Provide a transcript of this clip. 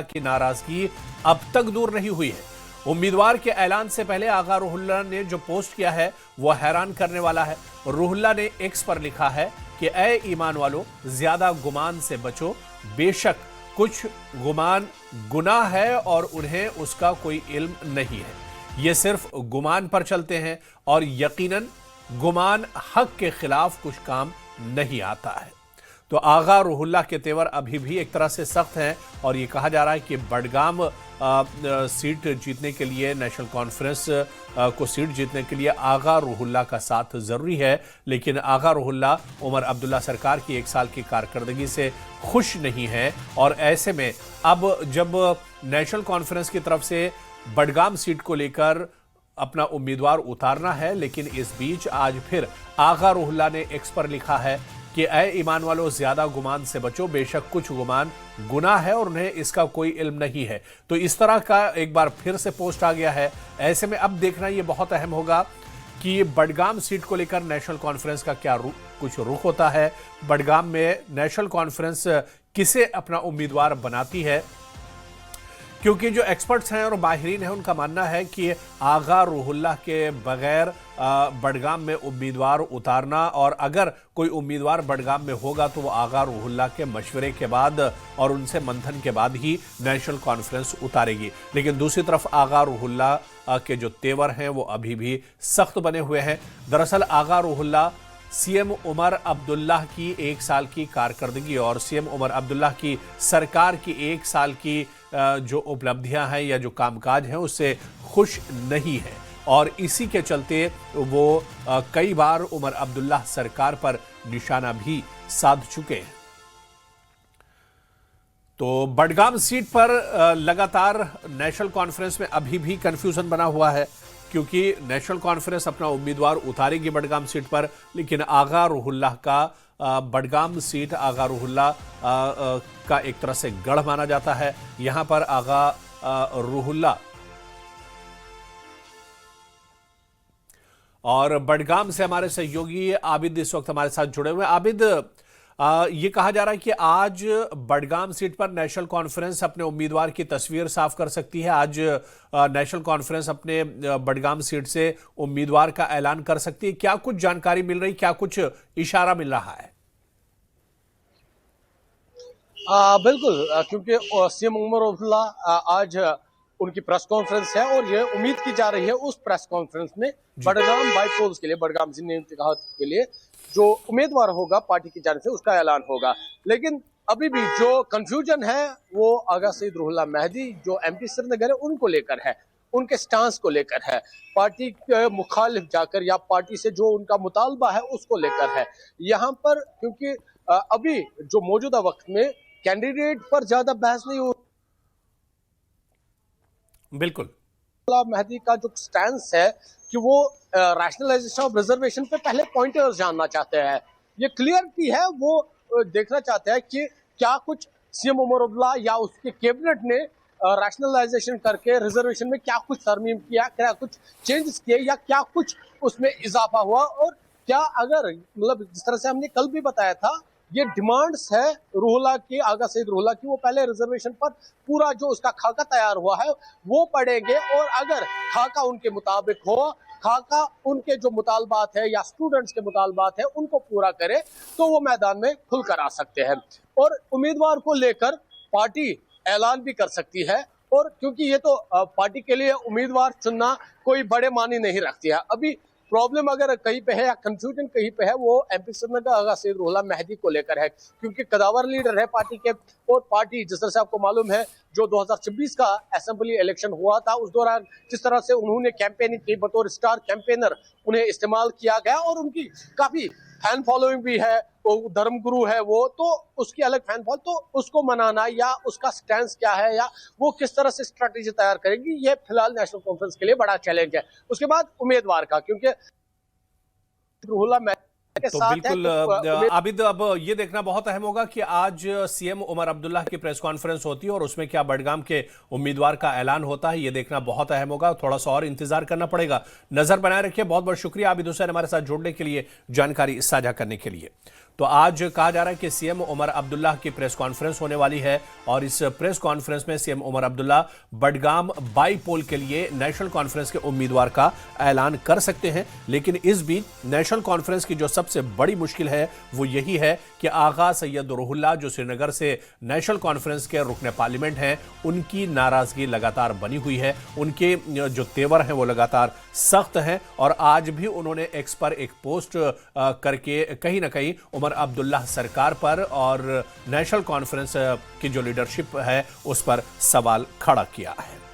की नाराजगी अब तक दूर नहीं हुई है। उम्मीदवार के ऐलान से पहले आगा रुहुल्ला ने जो पोस्ट किया है वो हैरान करने वाला है। रुहुल्ला ने एक्स पर लिखा है कि ऐ ईमान वालों, ज्यादा गुमान से बचो, बेशक कुछ गुमान गुनाह है और उन्हें उसका कोई इल्म नहीं है। ये सिर्फ गुमान पर चलते हैं और यकीनन गुमान हक के खिलाफ कुछ काम नहीं आता है। तो आगा रुहुल्ला के तेवर अभी भी एक तरह से सख्त हैं और ये कहा जा रहा है कि बडगाम सीट जीतने के लिए, नेशनल कॉन्फ्रेंस को सीट जीतने के लिए आगा रुहुल्ला का साथ जरूरी है। लेकिन आगा रुहुल्ला उमर अब्दुल्ला सरकार की 1 साल की कारकर्दगी से खुश नहीं है और ऐसे में अब जब नेशनल कॉन्फ्रेंस की तरफ से बडगाम सीट को लेकर अपना उम्मीदवार उतारना है, लेकिन इस बीच आज फिर आगा रुहुल्ला ने एक्स पर लिखा है कि ऐ ईमान वालों, ज्यादा गुमान से बचो, बेशक कुछ गुमान गुनाह है और उन्हें इसका कोई इल्म नहीं है। तो इस तरह का एक बार फिर से पोस्ट आ गया है। ऐसे में अब देखना ये बहुत अहम होगा कि बडगाम सीट को लेकर नेशनल कॉन्फ्रेंस का क्या कुछ रुख होता है। बडगाम में नेशनल कॉन्फ्रेंस किसे अपना उम्मीदवार बनाती है, क्योंकि जो एक्सपर्ट्स हैं और माहिरीन हैं उनका मानना है कि आगा रुहुल्ला के बगैर बडगाम में उम्मीदवार उतारना, और अगर कोई उम्मीदवार बडगाम में होगा तो वो आगा रुहुल्ला के मशवरे के बाद और उनसे मंथन के बाद ही नेशनल कॉन्फ्रेंस उतारेगी। लेकिन दूसरी तरफ आगा रुहुल्ला के जो तेवर हैं वो अभी भी सख्त बने हुए हैं। दरअसल आगा रुहुल्ला सीएम उमर अब्दुल्ला की 1 साल की कारकर्दगी और सीएम उमर अब्दुल्ला की सरकार की 1 साल की जो उपलब्धियां हैं या जो कामकाज हैं उससे खुश नहीं है और इसी के चलते वो कई बार उमर अब्दुल्ला सरकार पर निशाना भी साध चुके हैं। तो बडगाम सीट पर लगातार नेशनल कॉन्फ्रेंस में अभी भी कंफ्यूजन बना हुआ है, क्योंकि नेशनल कॉन्फ्रेंस अपना उम्मीदवार उतारेगी बडगाम सीट पर, लेकिन आगा रुहुल्ला का बडगाम सीट आगा रुहुल्ला का एक तरह से गढ़ माना जाता है। यहां पर आगा रुहुल्ला और बडगाम से हमारे सहयोगी आबिद इस वक्त हमारे साथ जुड़े हुए हैं। आबिद, ये कहा जा रहा है कि आज बडगाम सीट पर नेशनल कॉन्फ्रेंस अपने उम्मीदवार की तस्वीर साफ कर सकती है। आज नेशनल कॉन्फ्रेंस अपने बडगाम सीट से उम्मीदवार का ऐलान कर सकती है। क्या कुछ जानकारी मिल रही, क्या कुछ इशारा मिल रहा है? बिल्कुल, क्योंकि सीएम उमर अब्दुल्ला आज उनकी प्रेस कॉन्फ्रेंस है और ये उम्मीद की जा रही है उस प्रेस कॉन्फ्रेंस में बडगाम बाईपोल्स के लिए, बडगाम जिले इंतखाब के लिए जो उम्मीदवार होगा पार्टी की जानिब से उसका ऐलान होगा। लेकिन अभी भी जो कंफ्यूजन है वो आगा सईद रुहुल्ला मेहदी जो एमपी श्रीनगर है उनको लेकर है, उनके स्टांस को लेकर है, पार्टी के मुखालिफ जाकर या पार्टी से जो उनका मुतालबा है उसको लेकर है। यहाँ पर क्योंकि अभी जो मौजूदा वक्त में कैंडिडेट पर ज्यादा बहस नहीं हो, बिल्कुल मेहदी का जो स्टैंस है कि वो रैशनलाइजेशन ऑफ रिजर्वेशन पे पहले पॉइंटर्स जानना चाहते हैं। ये क्लियरिटी है, वो देखना चाहते हैं कि क्या कुछ सीएम उमर अब्दुल्ला या उसके कैबिनेट ने रैशनलाइजेशन करके रिजर्वेशन में क्या कुछ तरमीम किया, क्या कुछ चेंजेस किए या क्या कुछ उसमें इजाफा हुआ, और क्या अगर मतलब जिस तरह से हमने कल भी बताया था ये डिमांड्स है रुहुल्ला की, आगा सईद रुहुल्ला की, वो पहले रिजर्वेशन पर पूरा जो उसका खाका तैयार हुआ है वो पढ़ेंगे और अगर खाका उनके मुताबिक हो, खाका उनके जो मुतालबात है या स्टूडेंट्स के मुतालबात है उनको पूरा करे तो वो मैदान में खुलकर आ सकते हैं और उम्मीदवार को लेकर पार्टी ऐलान भी कर सकती है। और क्योंकि ये तो पार्टी के लिए उम्मीदवार चुनना कोई बड़े मानी नहीं रखती है। अभी प्रॉब्लम अगर कहीं पे है या कंफ्यूजन कहीं पे है वो एमपी श्रीनगर आगा सईद रुहुल्ला मेहदी को लेकर है, क्योंकि कदावर लीडर है पार्टी के और पार्टी जिस तरह से आपको मालूम है जो 2026 का असेंबली इलेक्शन हुआ था उस दौरान जिस तरह से उन्होंने कैंपेनिंग की, बतौर स्टार कैंपेनर उन्हें इस्तेमाल किया गया और उनकी काफी फैन फॉलोइंग भी है, वो धर्मगुरु है वो, तो उसकी अलग फैन फॉलो, तो उसको मनाना या उसका स्टैंस क्या है या वो किस तरह से स्ट्रेटेजी तैयार करेगी, ये फिलहाल नेशनल कॉन्फ्रेंस के लिए बड़ा चैलेंज है। उसके बाद उम्मीदवार का, क्योंकि रुहुल्ला तो बिल्कुल आबिद, अब ये देखना बहुत अहम होगा कि आज सीएम उमर अब्दुल्ला की प्रेस कॉन्फ्रेंस होती है और उसमें क्या बडगाम के उम्मीदवार का ऐलान होता है, ये देखना बहुत अहम होगा। थोड़ा सा और इंतजार करना पड़ेगा। नजर बनाए रखिए। बहुत बहुत शुक्रिया आबिद हुसैन हमारे साथ जुड़ने के लिए, जानकारी साझा करने के लिए। तो आज कहा जा रहा है कि सीएम उमर अब्दुल्ला की प्रेस कॉन्फ्रेंस होने वाली है और इस प्रेस कॉन्फ्रेंस में सीएम उमर अब्दुल्ला बडगाम बाईपोल के लिए नेशनल कॉन्फ्रेंस के उम्मीदवार का ऐलान कर सकते हैं। लेकिन इस बीच नेशनल कॉन्फ्रेंस की जो सबसे बड़ी मुश्किल है वो यही है कि आगा सैयद रुहुल्ला जो श्रीनगर से नेशनल कॉन्फ्रेंस के रुकने पार्लियामेंट हैं, उनकी नाराजगी लगातार बनी हुई है। उनके जो तेवर हैं वो लगातार सख्त हैं और आज भी उन्होंने एक्स पर एक पोस्ट करके कहीं ना कहीं उमर अब्दुल्ला सरकार पर और नेशनल कॉन्फ्रेंस की जो लीडरशिप है उस पर सवाल खड़ा किया है।